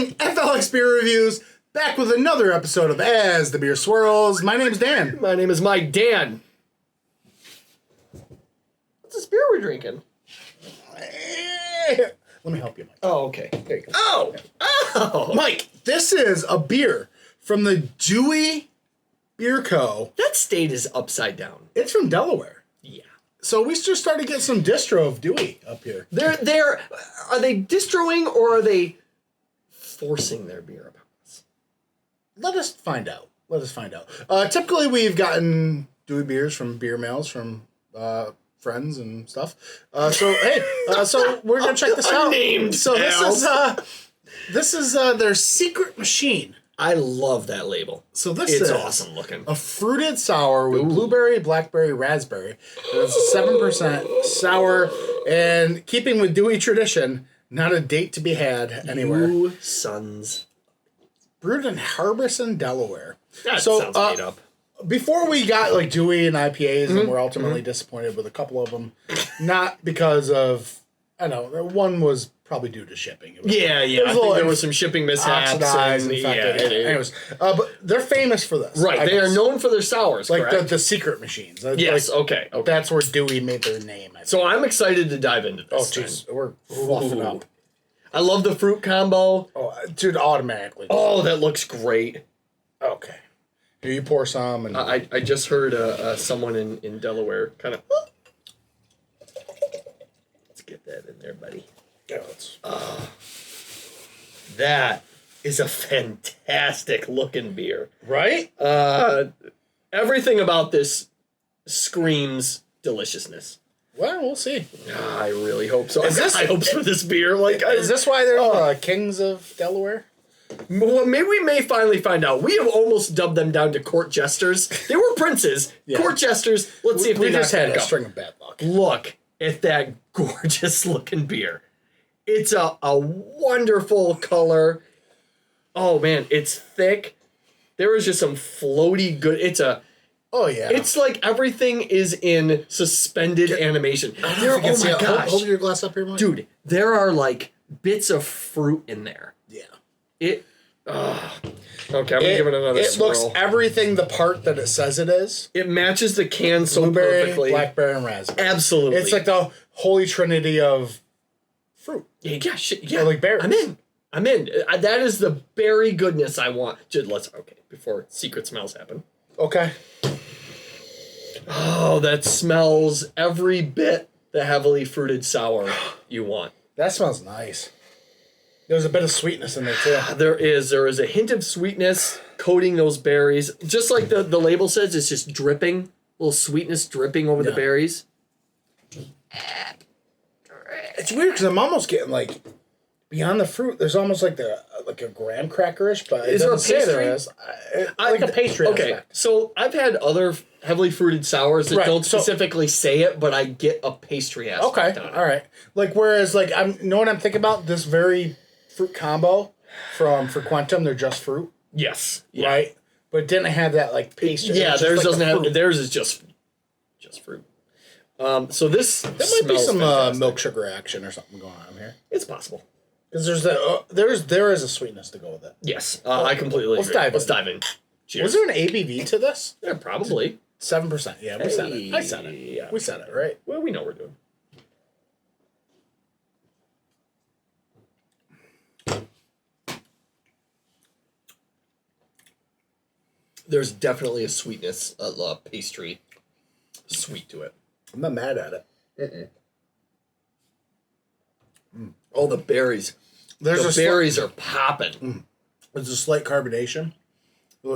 morning, FLX Beer Reviews, back with another episode of As the Beer Swirls. My name's Dan. My name is Mike. Dan. What's this beer we're drinking? Let me help you, Mike. Oh, okay. There you go. Oh! Mike, this is a beer from the Dewey Beer Co. That state is upside down. It's from Delaware. Yeah. So we just started to get some distro of Dewey up here. Are they distroing or are they forcing their beer upon us? Let us find out. Typically, we've gotten Dewey beers from beer mails from friends and stuff. So we're gonna check this out. This is their secret machine. I love that label. So this is awesome looking. A fruited sour with blueberry, blackberry, raspberry. And it's a 7% sour, and keeping with Dewey tradition, not a date to be had anywhere. You sons. Brewed in Harbison, Delaware. That sounds made up. Before we got like Dewey and IPAs, and we're ultimately disappointed with a couple of them, not because of, I don't know, one was probably due to shipping. Yeah. I think there was some shipping mishaps. Anyways, but they're famous for this. Right, they are known for their sours, like correct? the secret machines. Yes, like, okay. That's where Dewey made their name. So I'm excited to dive into this. Oh, jeez, we're fluffing up. I love the fruit combo. Oh, dude, automatically. Oh, that looks great. Okay. Here, you pour some. And I just heard someone in Delaware kind of... Let's get that in there, buddy. Yeah, that is a fantastic looking beer. Right? Everything about this screams deliciously. Well, we'll see. I really hope so. I got high hopes for this beer. Is this why they're kings of Delaware? Well, maybe we may finally find out. We have almost dubbed them down to court jesters. They were princes. Yeah. Court jesters. Let's see if we just had a string of bad luck. Look at that gorgeous looking beer. It's a wonderful color. Oh man, it's thick. There is just some floaty good. Oh yeah. It's like everything is in suspended animation. Oh my gosh. Hold your glass up here, Mike. Dude, there are like bits of fruit in there. Yeah. Okay, I'm gonna give it another swirl. It looks everything the part that it says it is. It matches the can so blueberry, perfectly. Blackberry, and raspberry. Absolutely. It's like the holy trinity of fruit. Yeah. Or like berries. I'm in. That is the berry goodness I want. Before secret smells happen. Okay. Oh, that smells every bit the heavily fruited sour you want. That smells nice. There's a bit of sweetness in there too. There is a hint of sweetness coating those berries. Just like the label says, it's just dripping. A little sweetness dripping over the berries. It's weird because I'm almost getting like beyond the fruit. There's almost like a graham crackerish, but is there a pastry? There is. Like a pastry. Okay, aspect. so I've had other heavily fruited sours that don't specifically say it, but I get a pastry aspect. Okay, all right. Like whereas like know what I'm thinking about? This very fruit combo from Frequentum. They're just fruit. Yes. Yeah. Right. But it didn't have that like pastry. Yeah, theirs doesn't have. Theirs is just fruit. So this there might be some milk sugar action or something going on here. It's possible because there is a sweetness to go with it. Yes, I completely agree. Let's dive in. Cheers. Was there an ABV to this? Yeah, probably 7%. Yeah, we said it. I said it. Yeah, we said it right. Well, we know what we're doing. There's definitely a sweetness, a pastry sweet to it. I'm not mad at it. Oh, the berries. The berries are popping. There's a slight carbonation.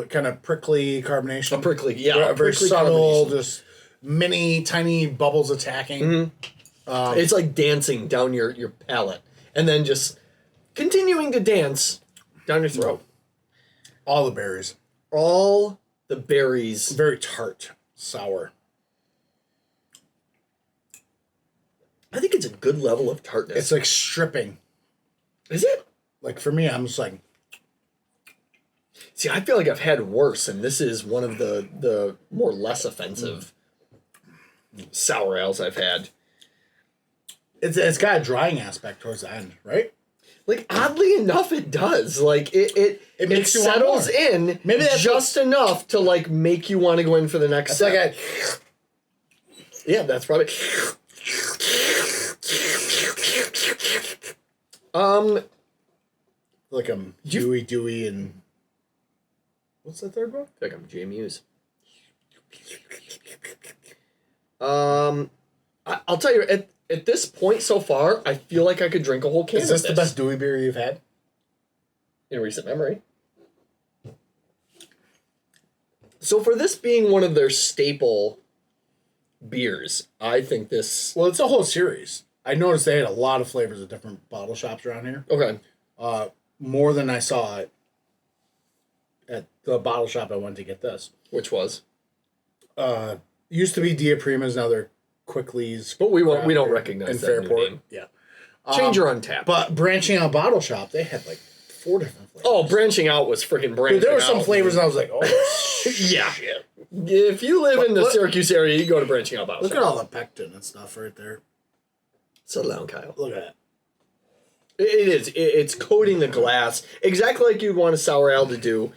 Kind of prickly carbonation. A prickly very subtle, just mini, tiny bubbles attacking. Mm-hmm. It's like dancing down your palate. And then just continuing to dance down your throat. All the berries. All the berries. Very tart. Sour. I think it's a good level of tartness. It's like stripping. Is it? Like for me, I'm just like... See, I feel like I've had worse, and this is one of the more less offensive sour ales I've had. It's got a drying aspect towards the end, right? Like, oddly enough, it does. Like, it makes you want settles more. in Maybe that's just enough to, like, make you want to go in for the next step. Like Yeah, that's probably... like Dewey, and... What's the third one? I think I'm J Muse. I'll tell you, at this point so far, I feel like I could drink a whole can of this. Is this the best Dewey beer you've had? In recent memory. So for this being one of their staple beers, I think this... Well, it's a whole series. I noticed they had a lot of flavors at different bottle shops around here. Okay. More than I saw it at the bottle shop I went to get this. Which was? Used to be Dia Primas, now they're Quickly's. But we don't recognize that new name. Yeah. Change your Untappd. But branching out bottle shop, they had like 4 different flavors. Oh, branching out was freaking branching out. There were some flavors and I was like, oh, yeah. shit. If you live in the Syracuse area, you go to branching out bottle Look shop. at all the pectin and stuff right there. Settle down, Kyle. Look at that. It is. It's coating the glass exactly like you'd want a sour ale to do.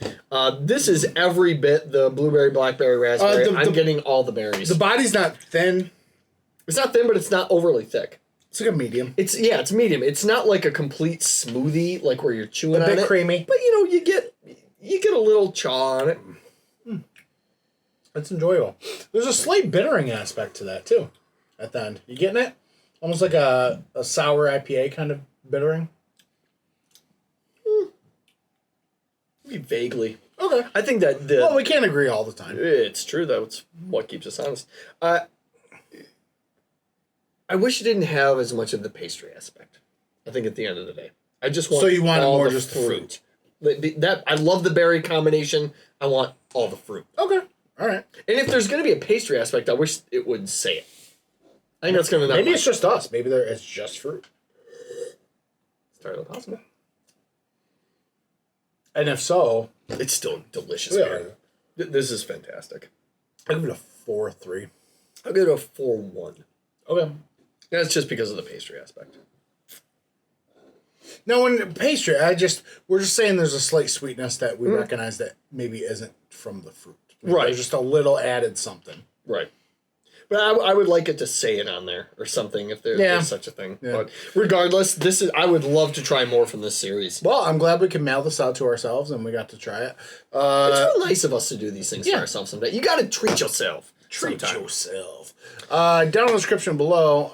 This is every bit the blueberry, blackberry, raspberry. I'm getting all the berries. The body's not thin. It's not thin, but it's not overly thick. It's like a medium. It's medium. It's not like a complete smoothie, like where you're chewing on it. A bit creamy. But you get a little chaw on it. It's enjoyable. There's a slight bittering aspect to that too. At the end, you getting it? Almost like a sour IPA kind of bittering. Maybe vaguely. Okay. I think that well, we can't agree all the time. It's true. That's what keeps us honest. I wish it didn't have as much of the pastry aspect. I think at the end of the day, I just want. So you wanted all more the just fruit. That I love the berry combination. I want all the fruit. Okay. All right. And if there's going to be a pastry aspect, I wish it would say it. I think that's going to. Maybe it's just us. Maybe it's just fruit. It's entirely possible. And if so, it's still delicious. Yeah. Beer. This is fantastic. I'll give it a 4.3. I'll give it a 4.1. Okay. That's just because of the pastry aspect. No, when pastry, we're just saying there's a slight sweetness that we recognize that maybe isn't from the fruit. Right. There's just a little added something. Right. But I would like it to say it on there or something if there's such a thing. Yeah. But regardless, I would love to try more from this series. Well, I'm glad we can mail this out to ourselves and we got to try it. It's real nice of us to do these things for ourselves someday. You got to treat yourself. Treat yourself. Down in the description below,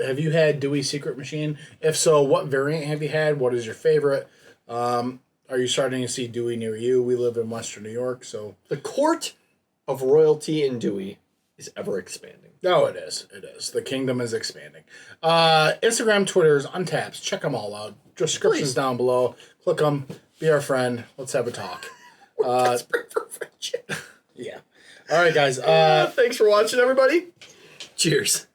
have you had Dewey Secret Machine? If so, what variant have you had? What is your favorite? Are you starting to see Dewey near you? We live in Western New York, so... The court of royalty in Dewey is ever expanding. Oh, it is. It is. The kingdom is expanding. Instagram, Twitter's, Untappd. Check them all out. Descriptions down below. Click them. Be our friend. Let's have a talk. Desperate for friendship. Yeah. All right, guys. Thanks for watching, everybody. Cheers.